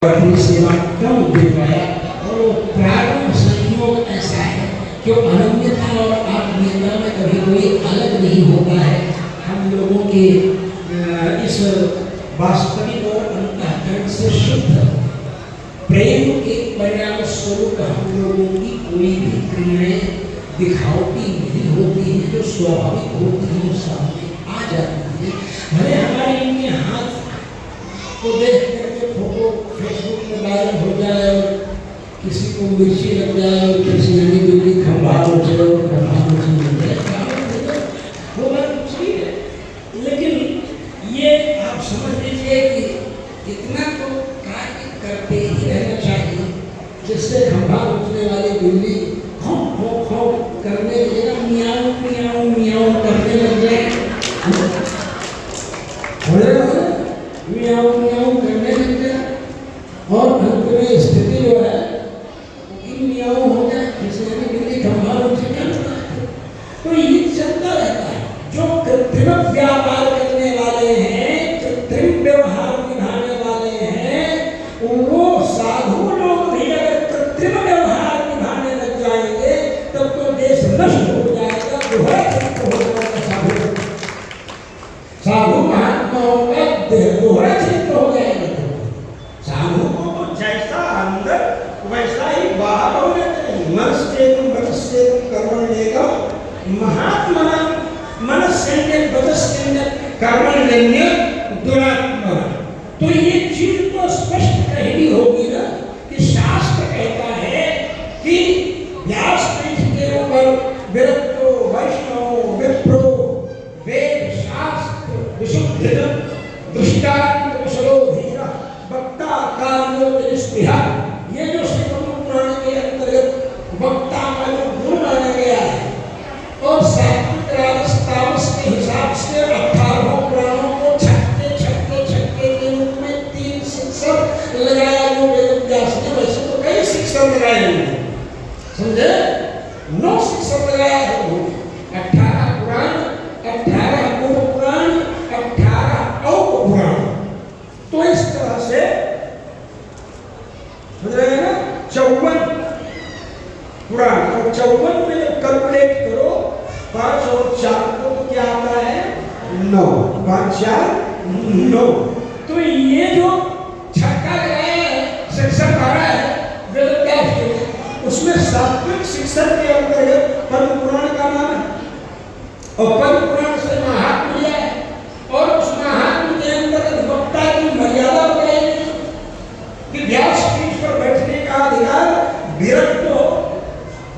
अपनी सेवा कम दे पाया और वो प्रारंभ संयोग ऐसा है कि अनन्यता और आत्मीयता में कभी कोई अलग नहीं होता है। हम लोगों के इस वास्तविक और अंतःकरण से शुद्ध प्रेम के परिणाम स्वरूप हम लोगों की कोई भी क्रियाएं दिखावटी नहीं होती है, जो स्वाभाविक होती है वो सामने आ जाती है। भले हमारे इनके हाथ को देख करके फोटो फेसबुक में वायरल हो जाए और किसी को मिर्ची लग जाए और किसी अन्य बिल्ली खंभा हो जाए और खंभा हो जाए, वो बात दूसरी है। लेकिन ये आप समझ लीजिए कि इतना तो कार्य करते ही रहना चाहिए जिससे खंभा उठने वाली बिल्ली खौ खौ खौ करने की जगह मियाऊ मियाऊ मियाऊ करने लग जाए, मियाऊ मियाऊ करने लग जाए और अंत में स्थिति जो है इन मियाऊ हो जाए, जिससे बिल्ली खंभा उठे करता है। तो ये चलता रहता है। जो कृत्रिम व्यापार करने वाले हैं, कृत्रिम व्यवहार निभाने वाले हैं, वो साधु लोग भी अगर कृत्रिम व्यवहार निभाने लग जाएंगे तब तो देश नष्ट हो जाएगा, दोहरा चित्त हो जाएगा। साधु महात्माओं का दोहरा चित्त हो जाएगा। साधु को तो जैसा अंदर वैसा ही बाहर होना चाहिए। मनस्तेन वचस्तेन कर्मण्येकम महात्मना मनस्तेन वचस्तेन कर्मण्येन दुरात्मा। तो ये चीज तो स्पष्ट कहनी होगी ना कि शास्त्र कहता है कि व्यासपीठ के ऊपर विरक्तो वैष्णव विप्रो वेद शास्त्र विशुद्ध दृष्टांत कुशलो धीरा वक्ता कार्यो निष्ठा, ये जो श्रीमद् पुराण के अंतर्गत वक्ता का जो गुण माना गया है और सात्विक राजस तामस के हिसाब से 18 पुराणों को छक्के छक्के छक्के के रूप में 3 शिक्षक लगाया जो वेद व्यास ने, वैसे तो कई शिक्षक लगाए हैं, समझे, 9 शिक्षक लगाया है। 18 पुराण, 18 उपपुराण, 18 उपपुराण। तो इस तरह से समझ रहे हैं ना, 54 पुराण और 54 में जब कैलकुलेट करो 5 और 4 को तो क्या आता है 9, 5 4 9। तो ये जो छक्का लगाया है, शिक्षक मारा है वेद व्यास के, उसमें सात्विक शिक्षक के अंतर्गत पद्म पुराण का नाम है और पद्म पुराण से महात्म लिया है और उस महात्म के अंतर्गत वक्ता की मर्यादा बताई कि व्यास पीठ पर बैठने का अधिकार विरक्त हो,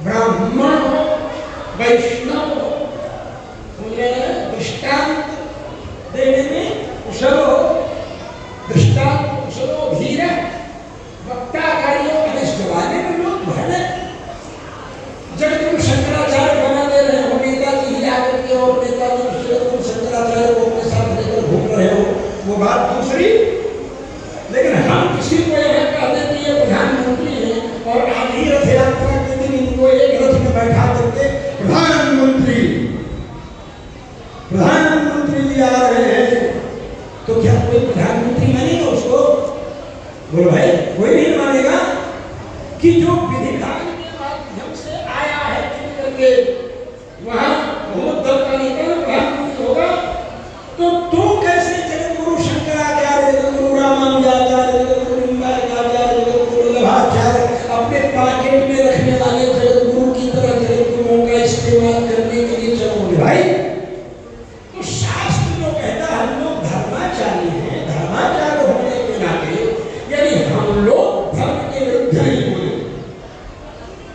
ब्राह्मण हो, वैष्णव हो, दृष्टांत देने में कुशल हो, दृष्टांत कुशल हो, धीर वक्ता कार्यों के इस जमाने में लोग भले जब तुम शंकराचार्य बना दे रहे हो, नेताजी हिला करके और नेताजी शंकराचार्य को अपने साथ लेकर घूम रहे हो, वो बात दूसरी। लेकिन हम किसी को यह कह देते हैं ये प्रधानमंत्री है और आज ही रथ यात्रा के दिन इनको एक रथ में बैठा करके प्रधानमंत्री जी आ रहे हैं, तो क्या कोई प्रधानमंत्री मानेगा उसको? बोलो भाई, कोई नहीं मानेगा कि जो विधिकाल के माध्यम से आया है करके वहां बहुत दल का नेता प्रधानमंत्री होगा। तो तू कैसे जगतगुरु शंकराचार्य, जगतगुरु रामानुजाचार्य, जगतगुरु लिंगाचार्य, जगतगुरु वल्लभाचार्य अपने पॉकेट में रखने वाले जगतगुरु की तरह जगतगुरुओं का इस्तेमाल करने के लिए चलोगे भाई? तो शास्त्र जो कहता है हम लोग धर्माचार्य हैं, धर्माचार्य होने के नाते यानी हम लोग धर्म के विरुद्ध नहीं बोले।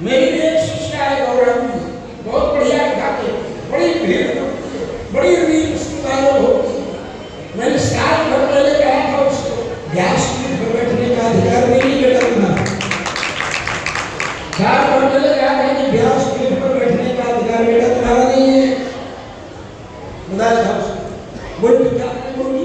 मेरी भी एक शिष्या है गौरव, बहुत बढ़िया गाते, बड़ी भीड़ होती है, बड़ी रील उसकी वायरल होती है। मैंने साल भर पहले कहा था उसको व्यास पीठ पर बैठने का अधिकार नहीं बेटा तुम्हारा। साल भर पहले कहा था कि व्यास पीठ पर बैठने का अधिकार बेटा तुम्हारा नहीं है। बोली क्या बोली?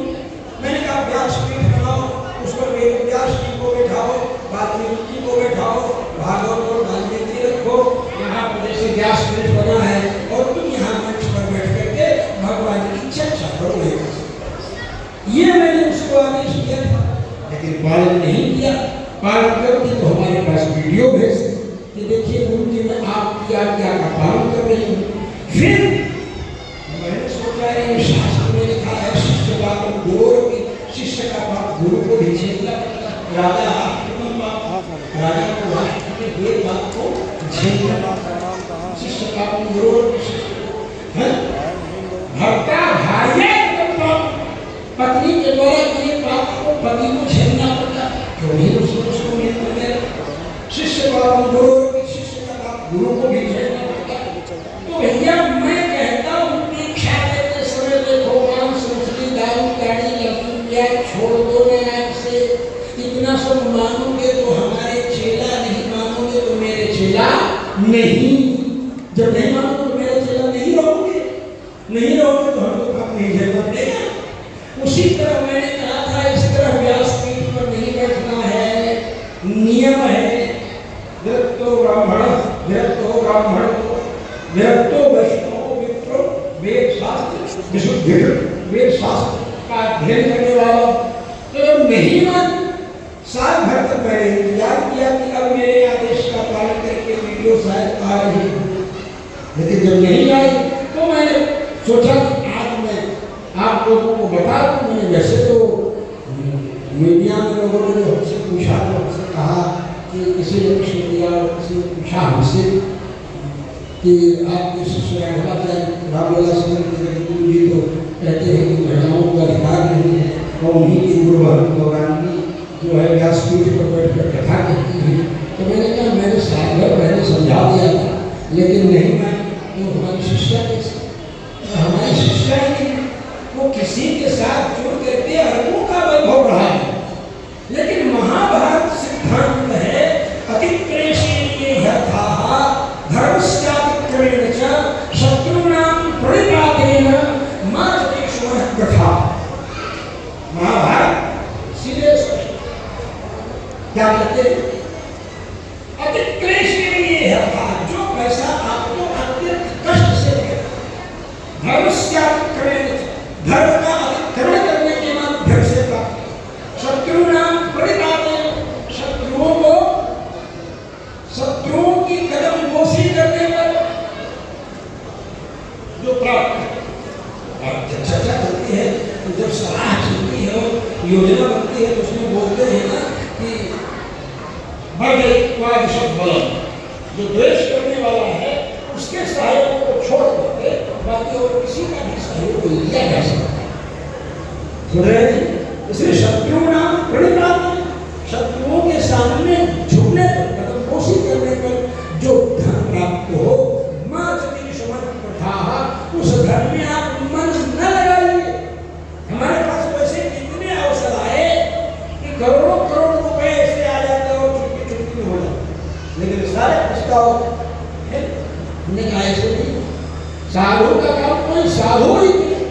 मैंने कहा व्यास पीठ बनाओ, उस पर वेद व्यास जी को बैठाओ, वाल्मीकि जी को बैठाओ, भागवत और वाल्मीकि रखो, यहाँ पर जैसे व्यास पीठ बना है और तुम यहाँ मंच पर बैठ करके भगवान की चर्चा करो। ये मैंने उसको आदेश दिया था, लेकिन पालन नहीं किया। पालन करती तो हमारे पास वीडियो भेजते कि देखिए गुरु जी मैं आपकी आज्ञा का पालन कर रही हूँ। फिर मैंने सोचा ये शास्त्र में लिखा है शिष्य बात गुरु की, शिष्य का बात गुरु को भी झेलना पड़ता। राजा राजा को राष्ट्र में ये बात को झेलना, शिष्य का गुरु भक्ता भाई पत्नी के द्वारा ये बात को पति को झेलना पड़ता, क्यों नहीं उसको मेरे शिष्य का गुरु की, शिष्य का बात गुरु को भी झेलना पड़ता। तो भैया मैं कहता हूँ दीक्षा देते समय देखो मांस मछली दारू गाड़ी लड्डू प्याज छोड़ दो मैं से इतना सब मानोगे तो हमारे चेला, नहीं मानोगे तो मेरे चेला नहीं। जब नहीं मानोगे तो मेरे चेला नहीं रहोगे, नहीं रहोगे तो हमको पाप नहीं झेलना पड़ेगा। उसी तरह मैंने कहा था इस तरह व्यासपीठ पर नहीं बैठना है, नियम है विरक्तो ब्राह्मण विरक्तो ब्राह्मण विरक्तो वैष्णव विप्रो वेद शास्त्र विशुद्ध वेद शास्त्र का अध्ययन करने वाला। तो जब नहीं मान साल भर तक मैंने इंतजार किया कि अब मेरे आदेश का पालन करके वीडियो शायद आ रही है, लेकिन जब नहीं आई तो मैंने सोचा कि आज मैं आप लोगों को बता दूं। मैंने वैसे तो मीडिया में लोगों ने हमसे पूछा, तो हमसे कहा कि किसी ने प्रश्न दिया, किसी ने पूछा हमसे कि आपके शिष्य रामलला गुरु जी तो कहते हैं कि महिलाओं का अधिकार नहीं है और उन्हीं की गौरांगी जो है व्यासपीठ पर बैठ कर कथा कहती है। तो मैंने कहा मैंने साल भर पहले समझा दिया था, लेकिन नहीं मानी। तो हमारी शिष्या कैसे, हमारी शिष्या ही वो किसी के साथ जुड़ करके अरबों का वैभव रहा है। लेकिन महाभारत सिद्धांत है अतिक्लेशेन यथा धर्मस्यातिक्रमेण च शत्रूणां प्रणिपातेन मार्गेषु कथा। महाभारत सीधे क्या कहते हैं, अतिक्लेशेन यथा, जो पैसा आपको अत्यंत कष्ट से देगा, धर्मस्यातिक्रमेण धर्म का अतिक्रमण करने के माध्यम से प्राप्त, शत्रुनाम प्रणिपातेन, शत्रुओं को शत्रुओं की कदम बोसी करने पर जो प्राप्त चर्चा करती है, तो जब सलाह चलती है और योजना बनती है तो उसमें बोलते हैं ना कि जो द्वेष करने वाला है उसके सहयोग को छोड़ करके बाकी और किसी का भी सहयोग लिया जा सकता है। इसलिए शत्रुनाम प्रणिपातेन, शत्रुओं के सामने झुकने पर, कदमपोशी करने पर जो धन प्राप्त हो, मां जति समर्पणा, उस धन में आप मन न लगाइए। हमारे पास वैसे कितने अवसर आए कि करोड़ों करोड़ रुपए ऐसे आ जाते और चुटकी चुटकी हो जाते, लेकिन सारे प्रस्ताव हमने कहा ऐसे नहीं। साधु का काम कोई साधु ही नहीं,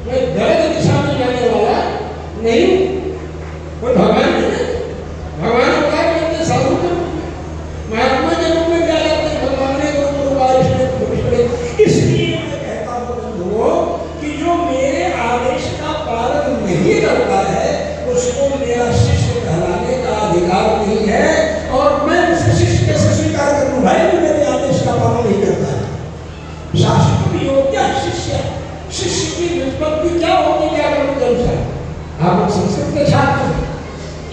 कोई गलत दिशा में जाने वाला नहीं, कोई भगवान नहीं। भगवान होता है कहते साधु के महात्मा के रूप में क्या जाते हैं, भगवान ने गुरु बारिश में। इसलिए मैं कहता हूँ बंधुओं कि जो मेरे आदेश का पालन नहीं करता है उसको मेरा शिष्य कहलाने का अधिकार नहीं है, और मैं उसे शिष्य कैसे स्वीकार करूँ भाई, जो मेरे आदेश का पालन नहीं करता है। शास्त्र भी योग्य शिष्य, शिष्य की व्युत्पत्ति क्या होगी व्याकरण के अनुसार, आप लोग संस्कृत के छात्र।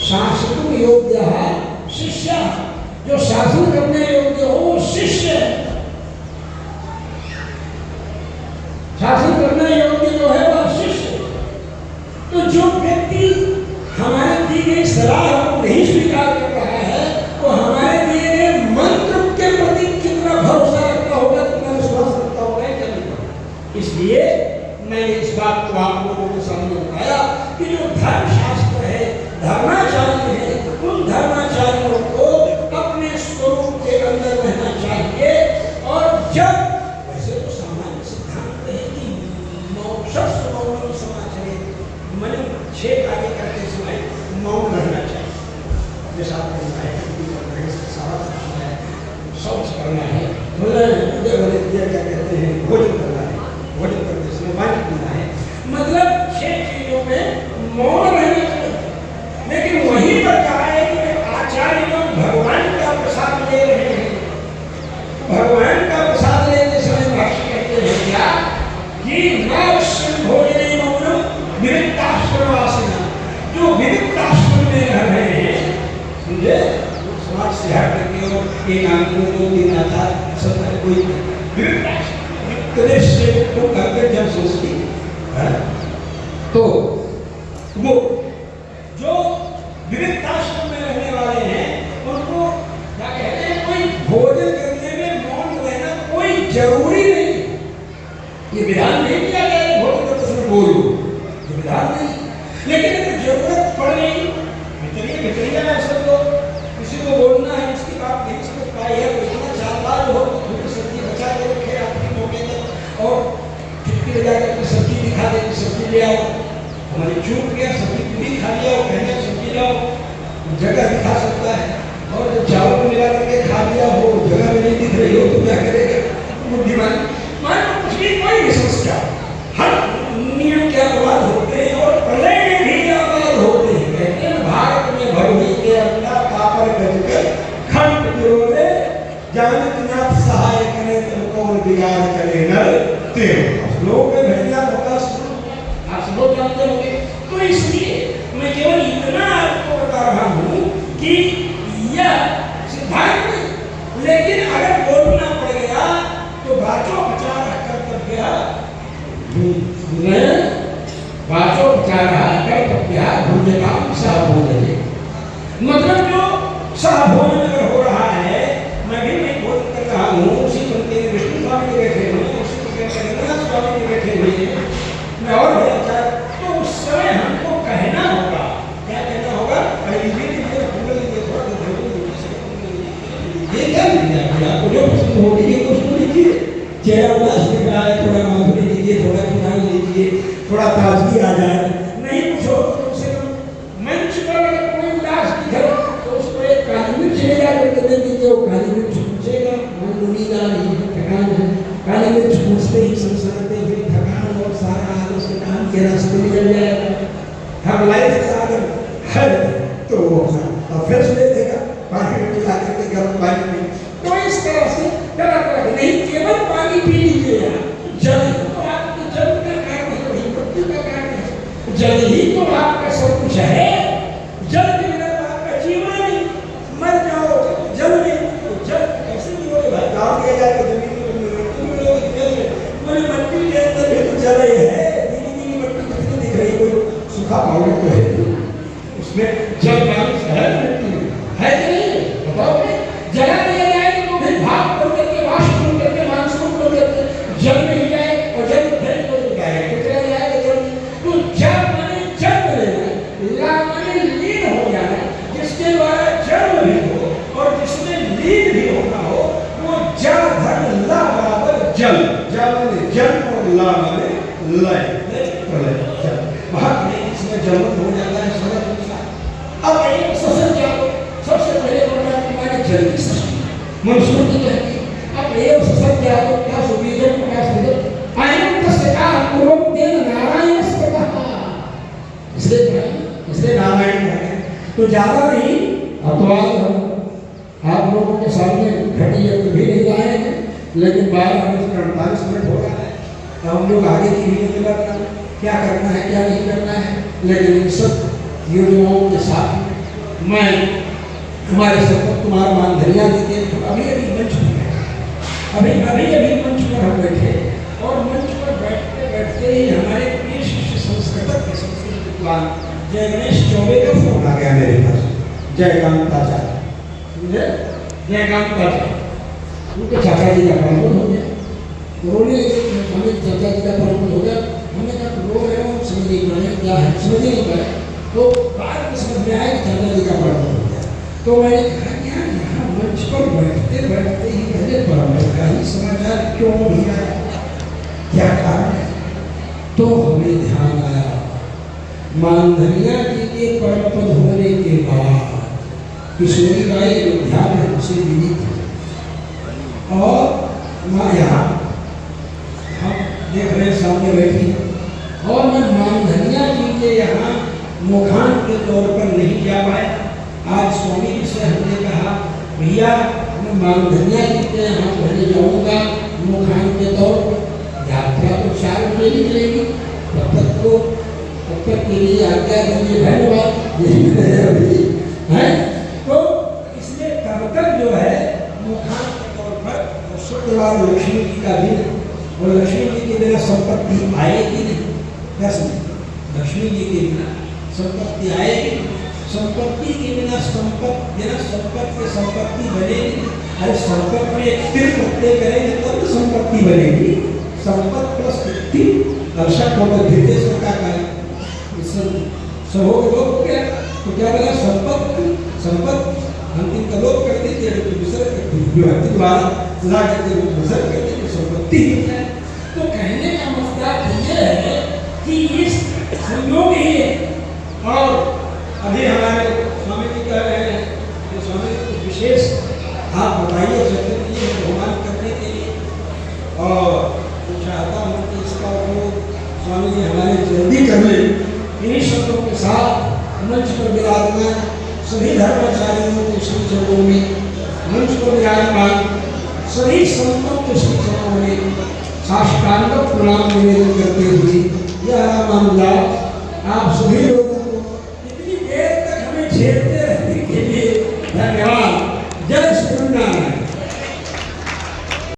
शास्त्र योग्य है शिष्य, जो शासन करने योग्य हो वो शिष्य है, शासन करने योग्य जो है वह शिष्य। तो जो व्यक्ति हमारे दिए गए सलाह को नहीं स्वीकार कर रहा है वो हमारे दिए गए मंत्र के प्रति कितना भरोसा रखता होगा, कितना विश्वास रखता होगा क्या नहीं। इसलिए मैंने इस बात को आप लोगों के सामने बताया कि जो धर्मशास्त्र है, धर्माचार्य है, उन धर्माचार्यों को अपने स्वरूप के अंदर रहना चाहिए। और जब वैसे तो सामान्य सिद्धांत है कि मोक्षस्थ मौनम समाचरे, मन छह कार्य करते समय मौन रहना चाहिए। जैसा आपने शौच करना है, क्या कहते हैं, भोजन करना है, भोजन करते समय पानी पीना है, मतलब 6 चीजों में मौन रहना चाहिए। लेकिन वहीं पर कहा है कि एक आंख में 2-3 आता सब कोई से को करके जब सोचती है तो वो जो विविधाश्रम में रहने वाले हैं उनको क्या कहते हैं, कोई भोजन करने में मौन रहना कोई जरूरी नहीं, ये विधान नहीं किया गया है भोजन करते समय बोलो, ये विधान नहीं। लेकिन अगर जरूरत पड़ गई भितरिया है सब लोग, किसी को बोलना है, इसकी बात नहीं समझ पाई है तो इतना चालबाज हो थोड़ी सब्जी बचा के रखे आखिरी मौके तक और चुटकी लगा करके सब्जी दिखा दे कि सब्जी ले आओ, हमारी चूक गया सब्जी पूरी खा लिया और कहने सब्जी लाओ, जगह दिखा सकता है। और जब चावल मिला करके खा लिया हो, जगह में नहीं दिख रही हो तो क्या करेगा बुद्धिमान, मान कुछ भी कोई भी समस्या, हर नियम के अपवाद होते हैं और प्रलय में भी अपवाद होते हैं। कहते हैं भारत में भरवी के अपना कापर गजकर खंड गिरोले जानकनाथ सहाय करे तो कौन बिगाड़ करे नर तेरो। लोग में भैया होगा आप सब लोग जानते होंगे। तो इसलिए मैं केवल इतना आपको बता रहा हूँ कि यह सिद्धांत नहीं, लेकिन अगर बोलना पड़ गया तो वाचोपचार कर्तव्य वाचोपचार कर्तव्य भोजनम सहभोजने, मतलब जो सहभोजन अगर हो रहा है, मैं भी नहीं भोजन कर रहा हूँ, उसी पंक्ति में विष्णु स्वामी जी बैठे हुए हैं, उसी पंक्ति में रघुनाथ स्वामी जी बैठे हुए हैं, मैं और भैया तो उस समय हमको कहना होगा, क्या कहना होगा, ये क्या लीजिए आपको जो पसंद हो लीजिए कुछ लीजिए, चेहरा उदास दिख रहा है थोड़ा माधुरी लीजिए, थोड़ा चुनाव लीजिए, थोड़ा ताजगी आ जाए, नहीं कुछ हो तो उसे मंच पर अगर कोई उदास दिखे तो उसको एक काली मिर्च ले जा करके दे दीजिए, वो काली मिर्च पूछेगा नींद आ रही है, थकान है, काली मिर्च पूछते ही संसारते हुए थकान और सारा उसके काम के रास्ते निकल जाएगा। हम लाइफ का अगर है तो वो फ्रेश ले देगा, पानी में मिला करके गर्म पानी में, तो इस तरह से तरह तरह के नहीं, केवल पानी पी लीजिए यार, जल तो आपके जल का कारण है, वही मृत्यु का कारण है, जल ही तो आपका सब कुछ है, जल के बिना तो आपका जीवन ही, मर जाओ जल में तो जल कैसे मिलोगे भाई, गाँव दिया जाएगा जमीन में मृत्यु मिलोगे जल में, पूरी मट्टी के अंदर भी तो जल ही है, नीली नीली मट्टी कितनी दिख रही, कोई सूखा पाउडर तो है उसमें जल पानी सहज मिट्टी है कि नहीं बताओ, जला दिया जाए तो फिर भाप बन करके वाष्प बन करके मानसून बन करके जल में ही जाए और जल फिर बन जाए तो चला जाएगा जल। तो जल माने जन्म लेना, ला माने लीन हो जाना, जिसके द्वारा जन्म भी हो और जिसमें लीन भी होना हो वो जल धर्म ला बराबर जल, जल माने जन्म और ला माने लय प्रलय जल, महात्मा इसमें जन्म हो जाता है सरल अनुसार। अब एक ससर क्या हो, सबसे पहले मैंने जल की सृष्टि मनुष्यों की कहती है। अब एक ससर क्या हो, क्या सुबीजन प्रकाश दे आयन तस्य का पूर्व तेन नारायण स्पृहा, इसलिए नारायण है तो ज्यादा नहीं अपवाद आप लोगों के सामने घटी है तो भी नहीं लाएंगे, लेकिन 12:48 मिनट हो रहा है, हम लोग आगे की वीडियो में करना क्या करना है क्या नहीं करना है, लेकिन इन सब योजनाओं के साथ मैं हमारे संपत कुमार मानधनिया जी के अभी मंच पर अभी मंच पर हम बैठे और मंच पर बैठते ही हमारे प्रिय शिष्य संस्कृतक के संस्कृत विद्वान जय गणेश चौबे का फोन आ गया मेरे पास, जयकांताचार्य, समझे जयकांताचार्य, उनके चाचा जी का प्रमोद हो गया, उन्होंने हमें चाचा जी का प्रमोद हो गया, हमने कहा रो रहे हो समझ नहीं पाए क्या है, समझ नहीं पाए, तो बाद में समझ में आया कि चाचा जी का प्रमोद हो गया। तो मैंने कहा कि यहाँ मंच पर बैठते बैठते ही पहले प्रमोद का ही समाचार क्यों नहीं आया, क्या कारण है, तो हमें ध्यान आया मानधनिया जी के परम पद होने के बाद किशोरी बाई अयोध्या में हमसे मिली थी और माँ यहाँ हम देख रहे सामने बैठी और मैं मानधनिया जी के यहाँ मुखान के तौर पर नहीं जा पाया। आज स्वामी जी से हमने कहा भैया मैं मानधनिया जी के यहाँ पहले जाऊँगा मुखान के तौर पर, यात्रा तो 4 बजे निकलेगी, तब तक के लिए आज्ञा दीजिए, धन्यवाद यही है। तो इसलिए तब तक जो है और लक्ष्मी जी का दिन, और लक्ष्मी जी के बिना संपत्ति आएगी नहीं। क्या समझे? लक्ष्मी जी के बिना संपत्ति आएगी, संपत्ति के बिना संपत्ति बनेगी। अरे संपत्ति में तीन प्रत्यय करेंगे तब तो संपत्ति बनेगी। संपत्ति प्लस वृत्ति दर्शक होकर धीरे का कार्य सब हो गया। तो क्या बना? संपत्ति अंतिम का लोप कर देते, विसर्ग विभक्ति द्वारा ला करके विसर्ग कर देते, संपत्ति है। तो कहने का मतलब ये है कि इस संयोग ही है। और अभी हमारे स्वामी जी कह रहे हैं कि स्वामी जी कुछ विशेष आप बताइए चतुर्थी भगवान करने के लिए, और चाहता हूँ कि इसका उपयोग स्वामी जी हमारे जल्दी कर ले। इन्हीं शब्दों के साथ मंच पर विराजमान सभी धर्माचार्यों के श्री चरणों में, मंच पर विराजमान सभी संतों के श्री चरणों में साष्टांग प्रणाम निवेदन करते हुए यह रामानुजा आप सभी